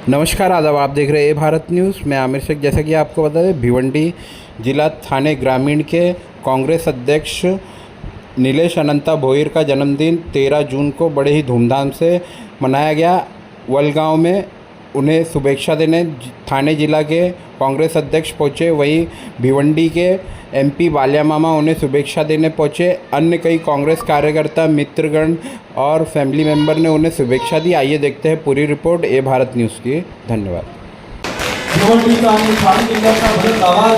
नमस्कार, आदाब। आप देख रहे हैं भारत न्यूज़। मैं आमिर शेख। जैसा कि आपको बता दें, भिवंडी जिला थाने ग्रामीण के कांग्रेस अध्यक्ष नीलेश अनंता भोईर का जन्मदिन 13 जून को बड़े ही धूमधाम से मनाया गया। वलगांव में उन्हें शुभेच्छा देने थाने जिला के कांग्रेस अध्यक्ष पहुंचे, वहीं भिवंडी के एमपी बालिया मामा उन्हें शुभेच्छा देने पहुंचे। अन्य कई कांग्रेस कार्यकर्ता, मित्रगण और फैमिली मेंबर ने उन्हें शुभेच्छा दी। आइए देखते हैं पूरी रिपोर्ट ए भारत न्यूज़ की। धन्यवाद। भिवंडीचा आणि ठाणे जिल्ह्याचा भरत आवाज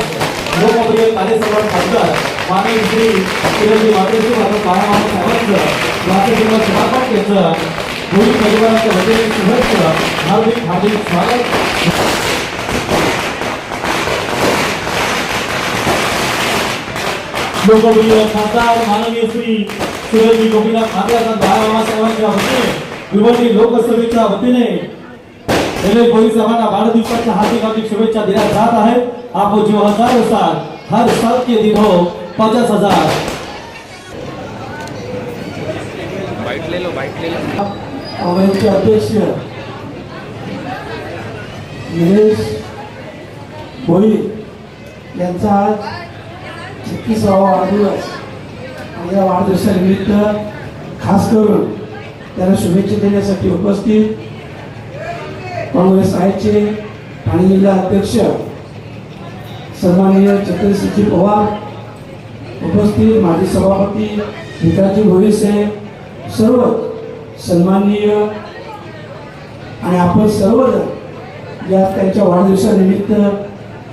लोकप्रिय कार्यसभा खासदार माननीय श्री शिवाजी मातेजी बाळामामा साहेबांचं राज्यसभा सभापतींचं भोई परिवाराच्या वतीने शुभेच्छा, हार्दिक स्वागत। लोकप्रिय खासदार माननीय श्री शिवाजी गोपीनाथ ठाकरे बाळामामा साहेबांच्या वतीने भिवंडी लोकसभेच्या वतीने रेल्वे पोलीस साहेबांना वाढदिवसाच्या हार्दिक शुभेच्छा देण्यात जात आहे। आपको जो 1000 साल हर साल के दिन हो 50,000। बाइट ले लो। काँग्रेसचे अध्यक्ष नीलेश भोईर यांचा आज 36वा वाढदिवस आणि या वाढदिवसानिमित्त खास करून त्यांना शुभेच्छा देण्यासाठी उपस्थित काँग्रेस आयचे ठाणे जिल्हा अध्यक्ष सन्माननीय चंद्रसिंहजी पवार, उपस्थित माजी सभापती भिकाजी भोईर साहेब, सर्व सन्माननीय आणि आपण सर्वजण या त्यांच्या वाढदिवसानिमित्त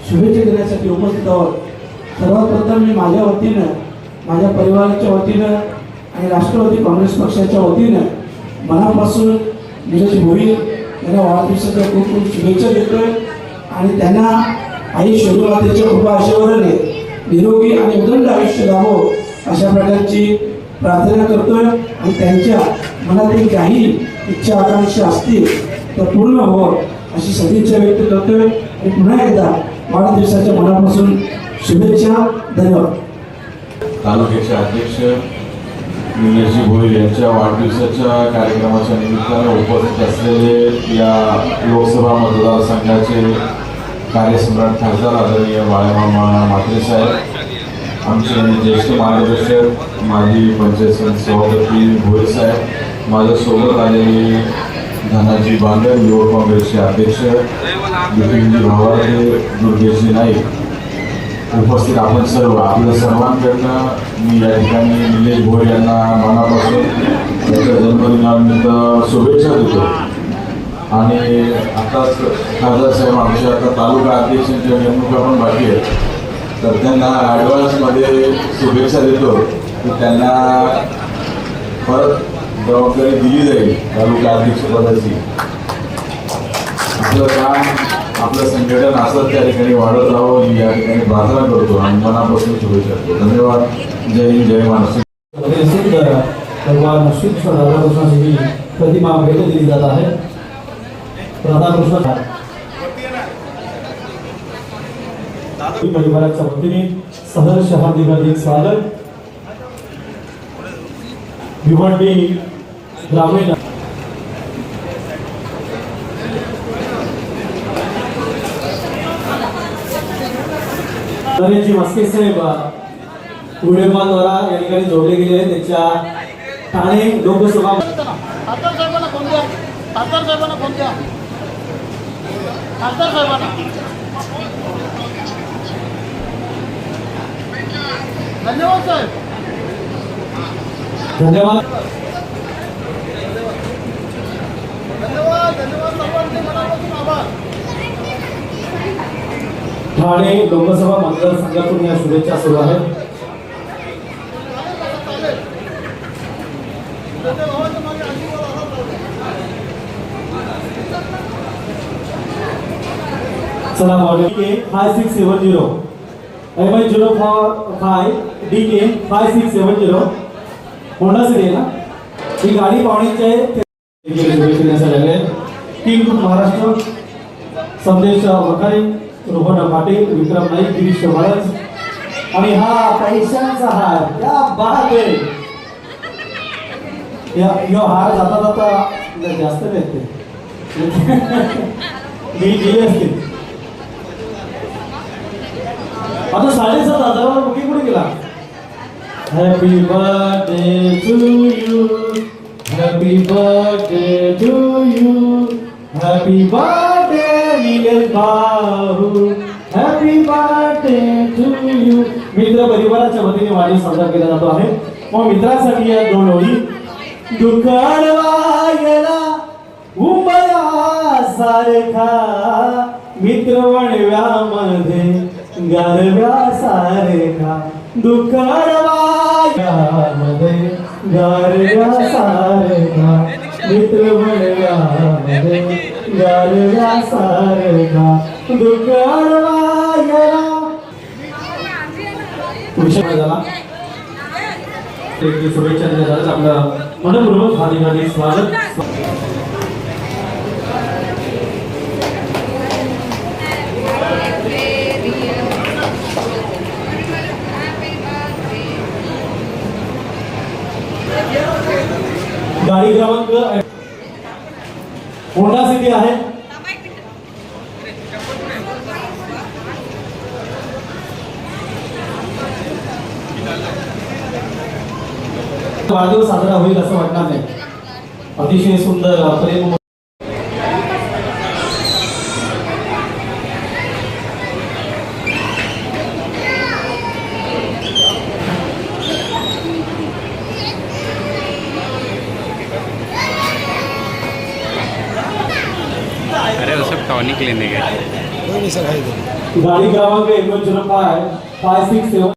शुभेच्छा देण्यासाठी उपस्थित आहोत। सर्वात प्रथम मी माझ्या वतीनं, माझ्या परिवाराच्या वतीनं आणि राष्ट्रवादी काँग्रेस पक्षाच्या वतीनं मनापासून नीलेश भोईर यांना वाढदिवसाच्या खूप खूप शुभेच्छा देतोय आणि त्यांना आई शरीराच्या कृपा आशीर्वादाने निरोगी आणि उदंड आयुष्य लाभो अशा प्रकारची प्रार्थना करतोय आणि त्यांच्या मनातील काही इच्छा आकांक्षा असतील तर पूर्ण हो अशी सदिच्छा व्यक्त करतोय आणि पुन्हा एकदा वाढदिवसाच्या मनापासून शुभेच्छा। धन्यवाद। तालुक्याचे अध्यक्ष नीलेश भोईर यांच्या वाढदिवसाच्या कार्यक्रमाच्या निमित्ताने उपस्थित असलेले या लोकसभा मतदारसंघाचे कार्यसम्राट खासदार आदरणीय बाळामामा म्हात्रे साहेब, आमचे ज्येष्ठ मार्गदर्शक माजी पंचायत समिती सभापती भोईर साहेब, माझ्यासोबत आलेले धनाजी बांगर युवक काँग्रेसचे अध्यक्ष बिपिनजी भावारे, दुर्गेशजी नाईक, उपस्थित आपण सर्व, आपल्या सर्वांकडनं मी या ठिकाणी नीलेश भोईर यांना मनापासून त्याच्या जन्मदिनानिमित्त शुभेच्छा देतो। आणि आताच खासदार साहेब आमच्या आता तालुका अध्यक्षांच्या नेमणुका पण बाकी आहेत, तर त्यांना ॲडव्हान्समध्ये शुभेच्छा देतो की त्यांना परत जबाबदारी दिली जाईल तालुका अध्यक्षपदाची। आपलं काम, आपलं संघटन असं त्या ठिकाणी वाढत राहावं ही या ठिकाणी प्रार्थना करतो आणि मनापासून शुभेच्छा देतो। धन्यवाद। जय हिंद, जय महाराष्ट्र। भगवान श्रीकृष्ण राधाकृष्णाची प्रतिमा भेट दिली जात आहे। राधाकृष्ण परिवाराच्या वतीने सहर्ष हार्दिक स्वागत। भिवंडी ग्रामीण नरेंद्रजी मस्के साहेब उडेमानद्वारा या ठिकाणी जोडले गेले आहेत। त्यांच्या ठाणे लोकसभा खासदार साहेबांना फोन द्या। धन्यवाद साहेब। धन्यवाद। सर्वांचे मनापासून आभार। ठाणे लोकसभा मतदारसंघातून या शुभेच्छा सुरू आहेत। चला DK 5670 MI045 DK 5670 Honda city ना ही गाडी पाहुण्याचे किंग महाराष्ट्र संदेश वखारे, रोहन पाटील, विक्रम नाईक, गिरीश महाराज आणि हा पैशांचा हार, क्या बात आहे। यो हार जाता जाता जास्त भेटते मी गेले असते. आता 7,500 बुकिंग कुठे गेला? Happy birthday to you, happy birthday to you, happy birthday Nilesh भाऊ, हॅपी बर्थडे टू यू. मित्र परिवाराच्या वतीने वाढदिवस साजरा केला जातो आहे. मग मित्रांसाठी या 2 ओळी. दुःख अडवायला उंबरा सारखा मित्र वणव्यामध्ये गारव्या सारखा, दुःख अडवायमध्ये गारव्या सारखा मित्र वणव्यामध्ये गारव्या सारखा, दुःख अडवायला. पुढच्या झाला शुभेच्छा दिल्या जातात. आपलं मनपूर्वक हार्दिक स्वागत. गाडी क्रमांक होंडा सिटी आहे. वाढदिवस साजरा होईल असं वाटणार नाही. अतिशय सुंदर प्रेम. अरे वो सब टॉनिक लेने गए. गाडी क्रमांक 1905 567